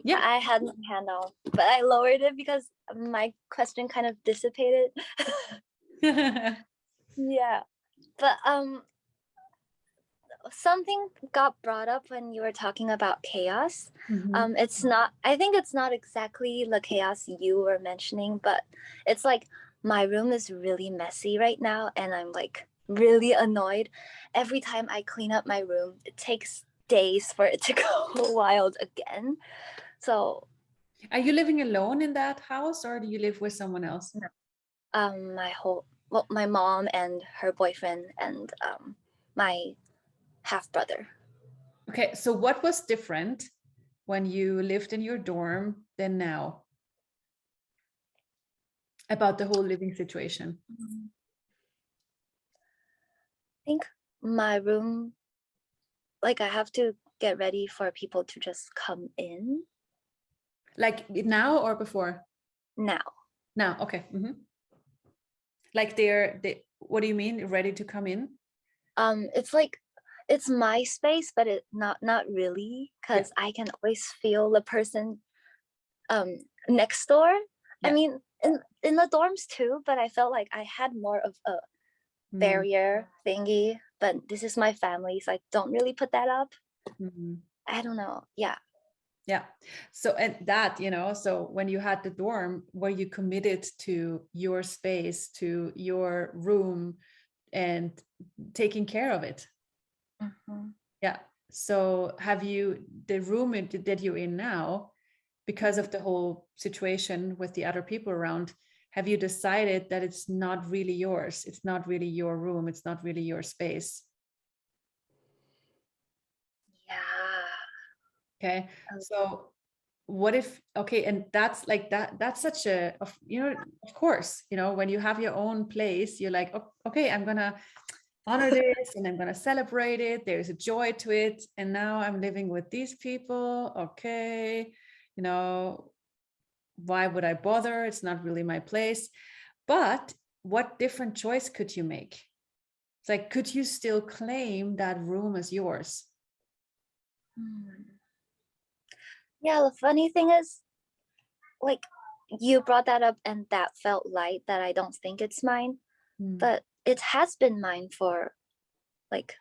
Yeah, I had my hand out, but I lowered it because my question kind of dissipated. Yeah, but something got brought up when you were talking about chaos. It's not, I think it's not exactly the chaos you were mentioning, but it's like my room is really messy right now and I'm like really annoyed. Every time I clean up my room, it takes days for it to go wild again. So are you living alone in that house, or do you live with someone else? my mom and her boyfriend and my half brother. Okay, so what was different when you lived in your dorm than now about the whole living situation? I think my room, like I have to get ready for people to just come in. Like now or before? Now. Okay. Like what do you mean, ready to come in? It's like it's my space, but it not really, because I can always feel the person next door. I mean, in the dorms too, but I felt like I had more of a barrier thingy, but this is my family, so I don't really put that up. I don't know. Yeah. So and that, so when you had the dorm, were you committed to your space, to your room, and taking care of it? So have you, the room that you're in now, because of the whole situation with the other people around, have you decided that it's not really yours? It's not really your room. It's not really your space. Okay. So what if, okay, and that's like that's such a, of course, when you have your own place, you're like, okay, I'm gonna honor this and I'm gonna celebrate it. There's a joy to it. And now I'm living with these people. Okay, why would I bother? It's not really my place. But what different choice could you make? It's like, could you still claim that room as yours? Yeah, the funny thing is, like, you brought that up and that felt light, that I don't think it's mine, but it has been mine for like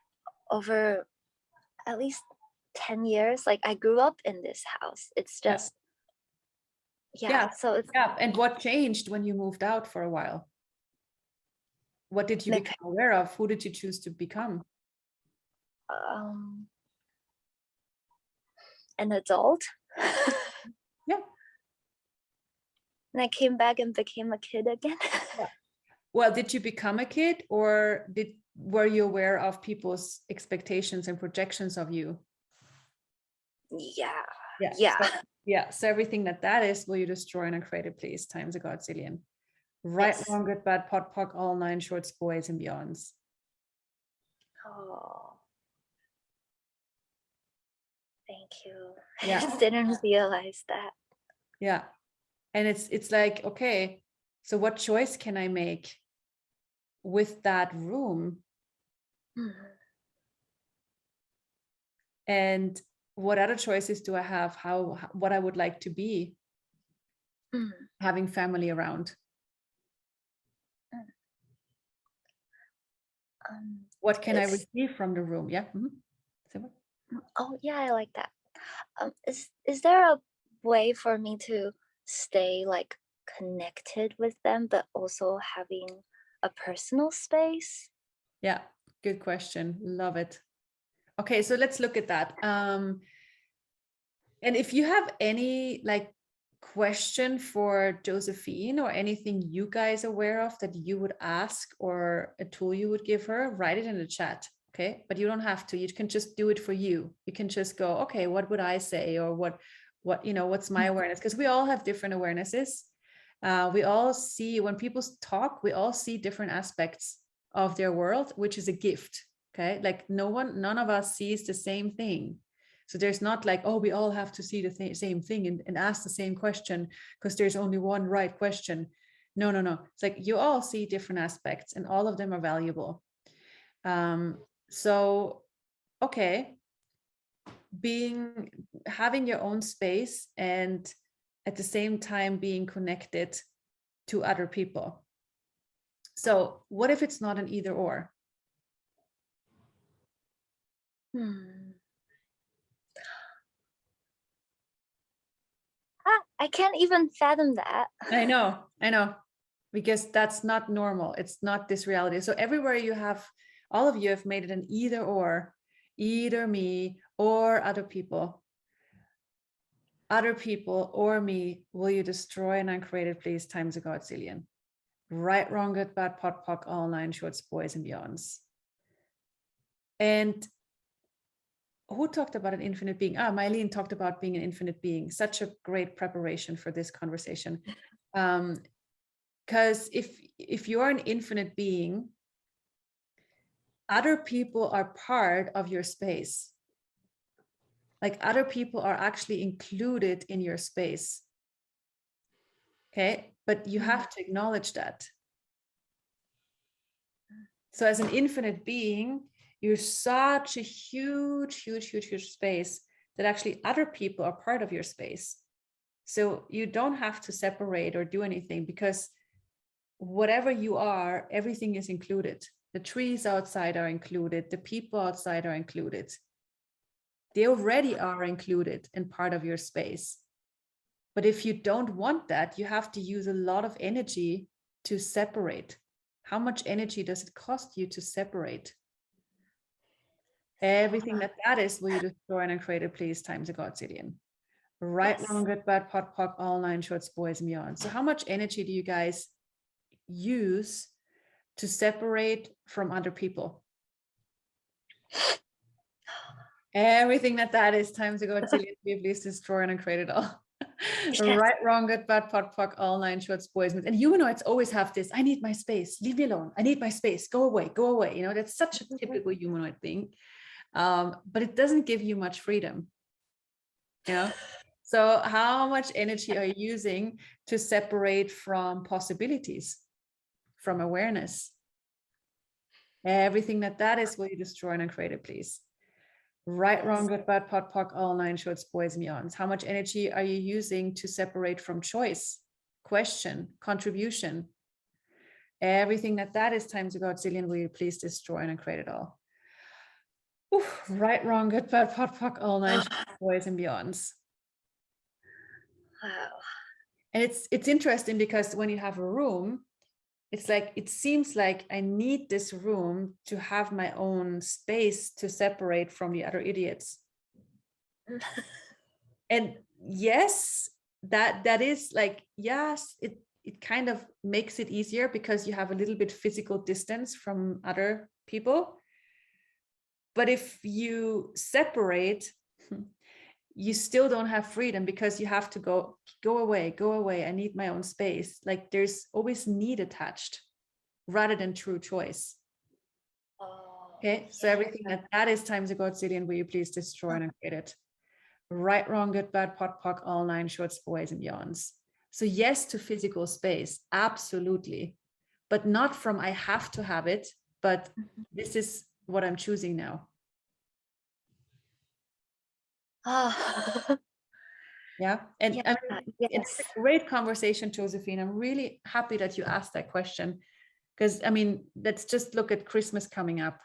over at least 10 years. Like I grew up in this house. It's just so it's And what changed when you moved out for a while? What did you become aware of? Who did you choose to become? An adult. And I came back and became a kid again. Well, did you become a kid, or were you aware of people's expectations and projections of you? So everything that is, will you destroy and create a place times a godzillion. Right, wrong, good, bad, pot, pock, all nine shorts, boys and beyonds. Thank you. I just didn't realize that. And it's like, okay, so what choice can I make with that room? And what other choices do I have? What I would like to be having family around? What can I receive from the room? Oh yeah, I like that. Is there a way for me to stay like connected with them, but also having a personal space? Yeah, good question. Love it. Okay, so let's look at that. And if you have any like question for Josephine, or anything you guys are aware of that you would ask, or a tool you would give her, write it in the chat. Okay, but you don't have to. You can just do it for you. You can just go, okay, what would I say, or what's my awareness? Because we all have different awarenesses. We all see, when people talk, we all see different aspects of their world, which is a gift. Okay, like none of us sees the same thing. So there's not like, oh, we all have to see the same thing and ask the same question because there's only one right question. No. It's like you all see different aspects and all of them are valuable. So, okay. having your own space and at the same time being connected to other people. So what if it's not an either or? I can't even fathom that. I know, because that's not normal. It's not this reality. So everywhere you have, all of you have made it an either or, either me or other people. Other people or me, will you destroy an uncreated please times a godzillion? Right, wrong, good, bad, pot, pock, all nine shorts, boys and beyonds. And who talked about an infinite being? Mylene talked about being an infinite being. Such a great preparation for this conversation. Because if you're an infinite being, other people are part of your space. Like other people are actually included in your space. Okay, but you have to acknowledge that. So as an infinite being, you're such a huge, huge, huge, huge space that actually other people are part of your space. So you don't have to separate or do anything, because whatever you are, everything is included. The trees outside are included. The people outside are included. They already are included and part of your space. But if you don't want that, you have to use a lot of energy to separate. How much energy does it cost you to separate? Everything that is, will you destroy and create a please times a godzillion? Right, Yes. wrong, good, bad, pot, pock, all nine shorts, boys and beyond. So how much energy do you guys use to separate from other people? Everything that is times a godzillion, please destroy and create it all. Yes. Right, wrong, good, bad, pot, pock, all nine shorts, boys and humanoids always have this. I need my space. Leave me alone. I need my space. Go away. Go away. You know, that's such a typical humanoid thing. But it doesn't give you much freedom. You know? So how much energy are you using to separate from possibilities, from awareness? Everything that is, will you destroy and create it, please? Right, wrong, good, bad, pot, pock, all nine shorts, boys and beyonds. How much energy are you using to separate from choice, question, contribution? Everything that is times a godzillion, will you please destroy and create it all? Oof, right, wrong, good, bad, pot, pock, all nine shorts, boys and beyonds. Wow. And it's interesting because when you have a room, it's like, it seems like I need this room to have my own space to separate from the other idiots. And yes, that is like, yes, it kind of makes it easier because you have a little bit physical distance from other people. But if you separate, you still don't have freedom, because you have to go away. I need my own space. Like there's always need attached rather than true choice. Okay, so everything that is times a godzillion, will you please destroy and create it? Right, wrong, good, bad, pot, pock, all nine shorts, boys and beyonds. So yes to physical space, absolutely, but not from I have to have it, but this is what I'm choosing now. Yeah, and Yeah, I mean, yes. it's a great conversation, Josephine. I'm really happy that you asked that question, because I mean, let's just look at Christmas coming up,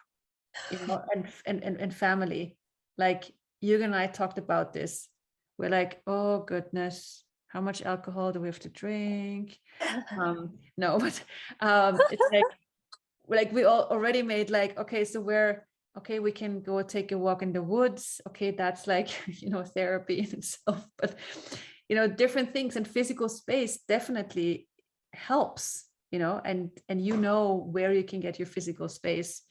you know, and family. Like Jürgen and I talked about this. We're like, oh goodness, how much alcohol do we have to drink? No, but it's like we all already made like, okay, so we're okay, we can go take a walk in the woods. Okay, that's like, you know, therapy in itself. But you know, different things, and physical space definitely helps, you know, and you know where you can get your physical space.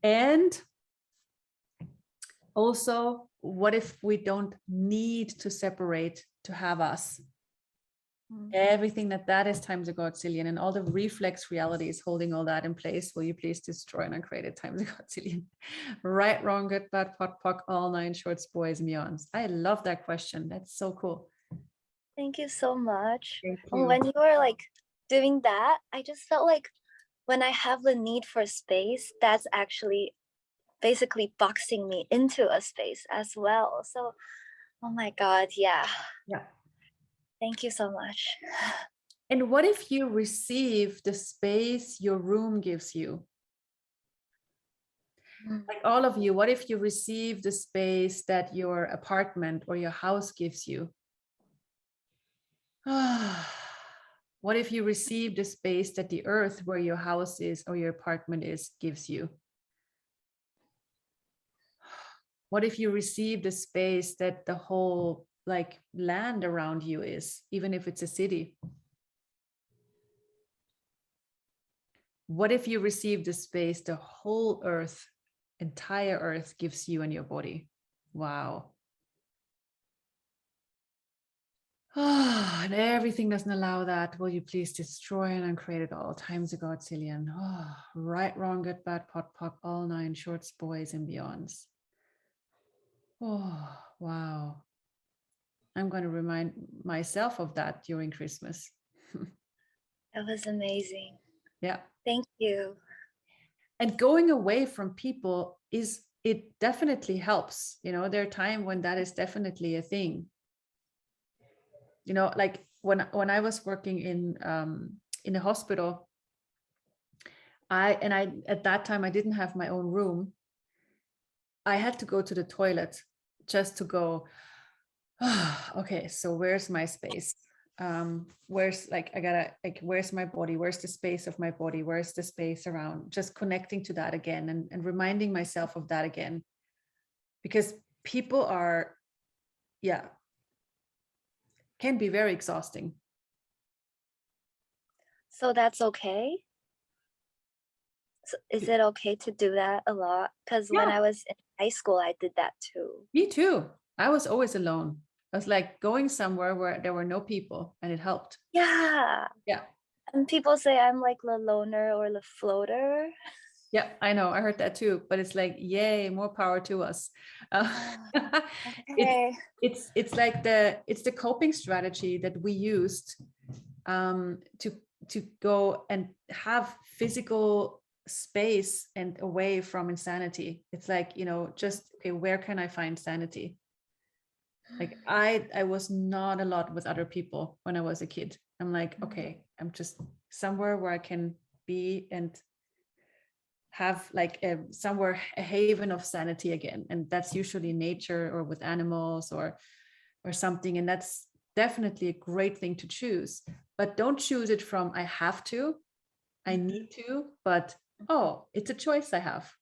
And also, what if we don't need to separate to have us? Everything that is times a godzillion, and all the reflex realities holding all that in place, will you please destroy and uncreate it times a godzillion? Right, wrong, good, bad, pot, pock, all nine shorts, boys and beyonds. I love that question. That's so cool. Thank you so much. Thank And you. when you were like doing that, I just felt like when I have the need for space, that's actually basically boxing me into a space as well. So, oh my God, yeah. Yeah. Thank you so much. And what if you receive the space your room gives you? Like all of you, what if you receive the space that your apartment or your house gives you? What if you receive the space that the earth where your house is or your apartment is gives you? What if you receive the space that the whole like land around you is, even if it's a city? What if you receive the space the whole earth, entire earth gives you and your body? Wow. And everything doesn't allow that. Will you please destroy and uncreate it all? Times a godzillion. Right, wrong, good, bad, pot, pock, all nine shorts, boys, and beyonds. Oh, wow. I'm going to remind myself of that during Christmas. That was amazing. Yeah. Thank you. And going away from people it definitely helps. There are times when that is definitely a thing. Like when I was working in a hospital, I at that time I didn't have my own room. I had to go to the toilet just to go, okay, so where's my space? Where's like I gotta like where's my body? Where's the space of my body? Where's the space around? Just connecting to that again and reminding myself of that again. Because people are, yeah, can be very exhausting. So that's okay? So is it okay to do that a lot? Because when Yeah, I was in high school, I did that too. me too. I was always alone. I was like going somewhere where there were no people and it helped. Yeah. Yeah. And people say I'm like the loner or the floater. Yeah, I know. I heard that too. But it's like, yay, more power to us. Uh, Ah, it's okay. it's like it's the coping strategy that we used to go and have physical space and away from insanity. It's like, just okay, where can I find sanity? Like I was not a lot with other people when I was a kid. I'm like, okay, I'm just somewhere where I can be and have like somewhere a haven of sanity again, and that's usually nature or with animals or something, and that's definitely a great thing to choose. But don't choose it from I have to, I need to, but oh, it's a choice I have.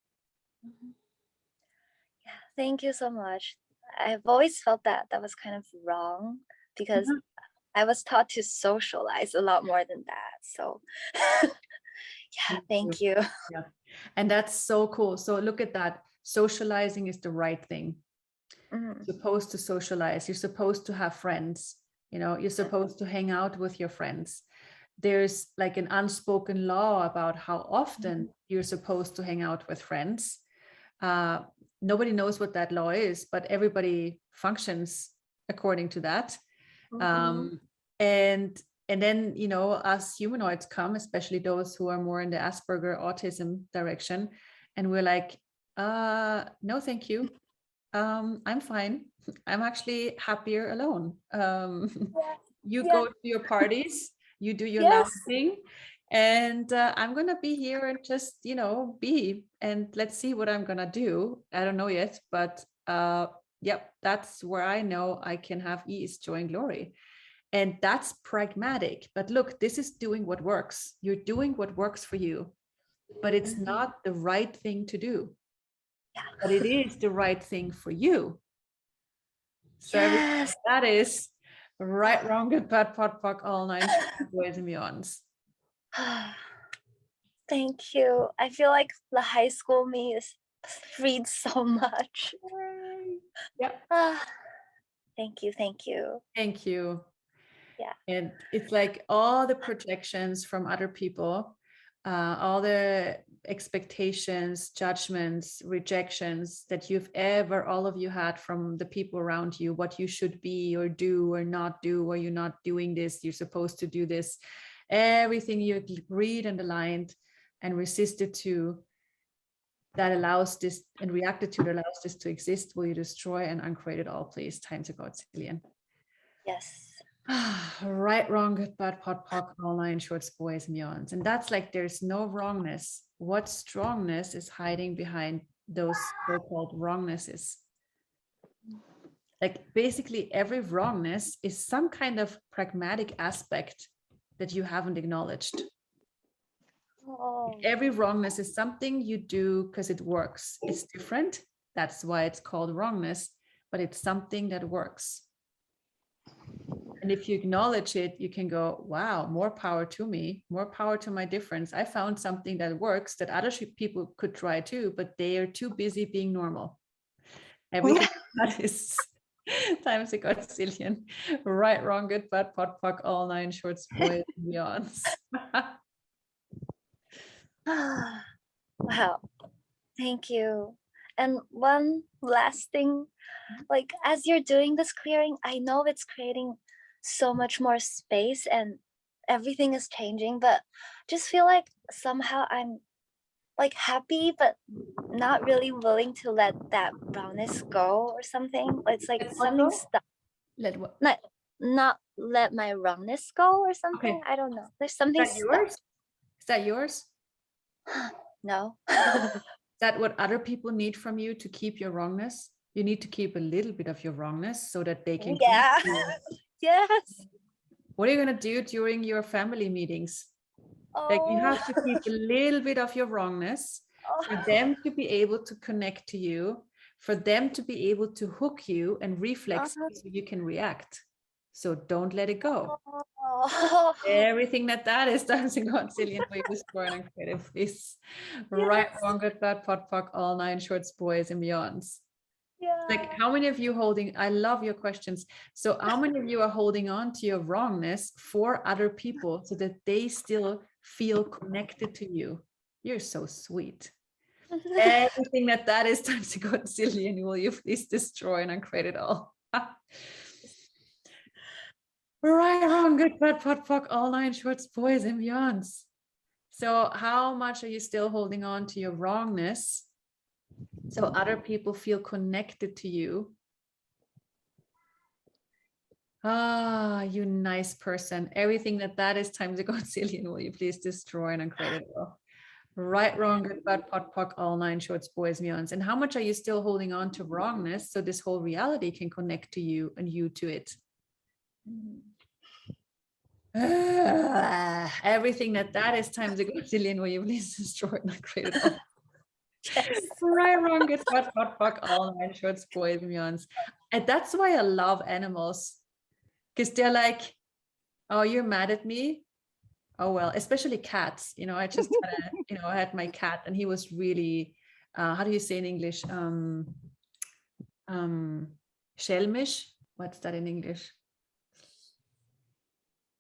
Yeah, thank you so much. I've always felt that that was kind of wrong because Mhm. I was taught to socialize a lot more than that. So, yeah, Me too. thank you. Yeah, and that's so cool. So look at that, socializing is the right thing. Mhm, Supposed to socialize, you're supposed to have friends, you're supposed to hang out with your friends. There's like an unspoken law about how often you're supposed to hang out with friends. uh, Nobody knows what that law is, but everybody functions according to that. mhm, um, and and then us humanoids come, especially those who are more in the Asperger autism direction, and we're like, no thank you, I'm fine. I'm actually happier alone. yeah, You yeah, go to your parties, you do your loud yes. thing, and I'm gonna be here and just, be. And let's see what I'm gonna do. I don't know yet, but yep, that's where I know I can have ease, joy, and glory. And that's pragmatic. But look, this is doing what works. You're doing what works for you, but it's Mhm, not the right thing to do, but yeah. it is the right thing for you. So everything Yes. that is right, wrong, good, bad, pot, pock, all nine ways and beyonds. Thank you. I feel like the high school me is freed so much. Yay. Yep. Ah, thank you. Thank you. Thank you. Yeah. And it's like all the projections from other people, all the expectations, judgments, rejections that all of you had from the people around you, what you should be or do or not do, or you're not doing this, you're supposed to do this, everything you agreed and aligned and resisted to, that allows this, and reacted to that allows this to exist, will you destroy and uncreate it all, please? Time to go, Cillian. Yes. Right, wrong, good, bad, pot, pock, all nine shorts, boys, and beyonds. And that's like, there's no wrongness. What strongness is hiding behind those so-called wrongnesses? Like basically every wrongness is some kind of pragmatic aspect that you haven't acknowledged. Oh. Every wrongness is something you do because it works. It's different. That's why it's called wrongness, but it's something that works. And if you acknowledge it, you can go, wow, more power to me, more power to my difference. I found something that works that other people could try too, but they are too busy being normal. Everything that is times a godzillion. Right, wrong, good, bad, pot, pock, all nine shorts, boys, and beyonds. Wow. Thank you. And one last thing, like as you're doing this clearing, I know it's creating so much more space and everything is changing, but just feel like somehow I'm like happy, but not really willing to let that brownness go or something. It's like something stuck. Let what? Not let my wrongness go or something. Okay. I don't know. There's something Is that stuck. yours? Is that yours? No. Is that what other people need from you to keep your wrongness? You need to keep a little bit of your wrongness so that they can. Yeah. Yes. What are you going to do during your family meetings? Like you Oh. have to keep a little bit of your wrongness for them to be able to connect to you, for them to be able to hook you and reflex so you can react. So don't let it go. Oh. Everything that is dancing on Cillian way was born and creative. Please. Right, wrong, good, bad, pot, pock, all nine shorts, boys, and beyonds. Yeah. Like how many of you holding, I love your questions. So how many of you are holding on to your wrongness for other people so that they still feel connected to you? You're so sweet. Everything that is times to Godzillion, will you please destroy and uncreate it all? Right, wrong, good, bad, pot, pock, all nine shorts, boys, and beyonds. So how much are you still holding on to your wrongness so other people feel connected to you? Ah, you nice person. Everything that is times a godzillion, will you please destroy and uncreate it all? Right, wrong, good, bad, pot, pock, all nine shorts, boys, beyonds. And how much are you still holding on to wrongness so this whole reality can connect to you and you to it? Everything that is times a godzillion, will you please destroy and uncreate it all? Yes. Right, wrong, good, bad, pot, pock, all nine shorts, boys, beyonds. And that's why I love animals, because they're like, oh, you're mad at me? Oh, well, especially cats. You know, I just had I had my cat and he was really, how do you say in English? Schelmisch. What's that in English?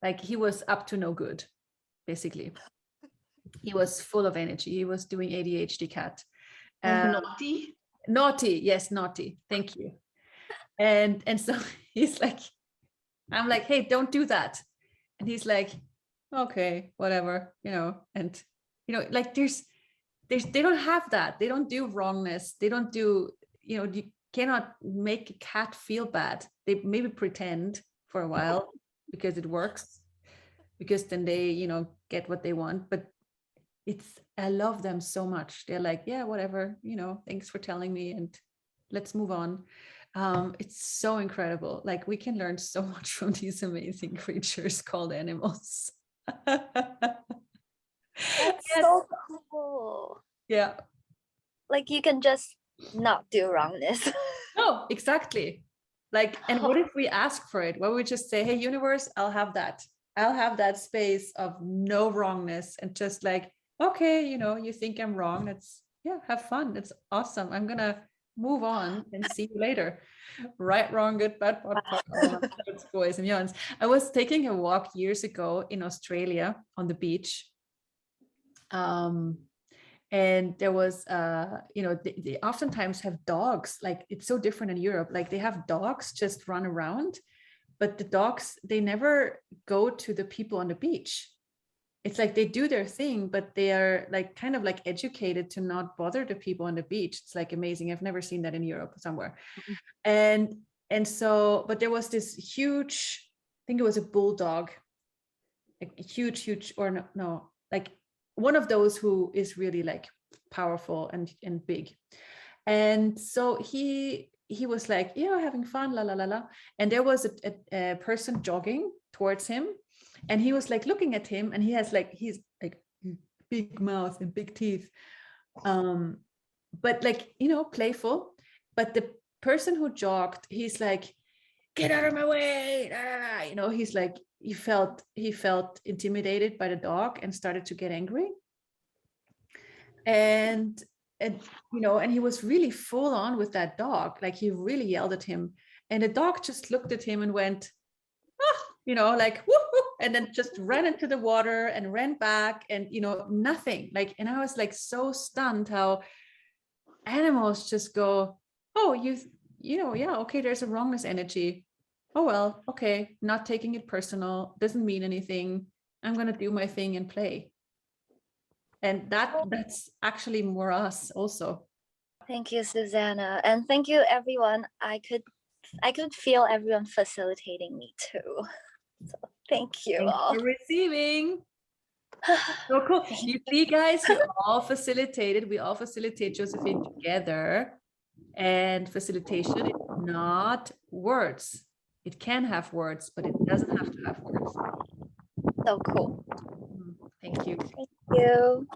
Like he was up to no good, basically. He was full of energy. He was doing ADHD cat. Naughty. Naughty. Yes, naughty. Thank you. And so he's like, I'm like, hey, don't do that. And he's like, okay, whatever, and like they don't have that. They don't do wrongness. They don't do, you cannot make a cat feel bad. They maybe pretend for a while because it works, because then they, get what they want. But I love them so much. They're like, yeah, whatever, thanks for telling me and let's move on. It's so incredible. Like we can learn so much from these amazing creatures called animals. That's Yes. so cool. Yeah. Like you can just not do wrongness. No, exactly. Like, and what if we ask for it? Well, we just say, hey, universe, I'll have that. I'll have that space of no wrongness and just like, okay, you think I'm wrong. Have fun. It's awesome. I'm going to move on and see you later. Right, wrong, good, bad, pot, pot, boys and beyonds. I was taking a walk years ago in Australia on the beach. And there was, they oftentimes have dogs. Like it's so different in Europe. Like they have dogs just run around, but the dogs, they never go to the people on the beach. it's like they do their thing, but they are like kind of like educated to not bother the people on the beach. It's like amazing. I've never seen that in Europe somewhere. And so, but there was this huge, I think it was a bulldog, like a huge, or no, like one of those who is really like powerful and big. And so he was like, yeah, having fun, la la la la. And there was a person jogging towards him, and he was like looking at him, and he's like big mouth and big teeth, but like, you know, playful. But the person who jogged, he's like, get out of my way, you know, he's like, he felt intimidated by the dog and started to get angry. And you know, and he was really full on with that dog, like he really yelled at him, and the dog just looked at him and went, ah, you know, like woo, and then just ran into the water and ran back, and you know, nothing. Like, and I was like so stunned how animals just go, oh, you know, yeah, okay, there's a wrongness energy, oh well, okay, not taking it personal, doesn't mean anything, I'm gonna do my thing and play. And that's actually more us also. Thank you, Susanna. And thank you, everyone. I could feel everyone facilitating me too. So thank you Thanks all. for receiving. So cool. You see, guys, we all facilitate Josephine together. And facilitation is not words. It can have words, but it doesn't have to have words. So cool. Thank you. Thank you.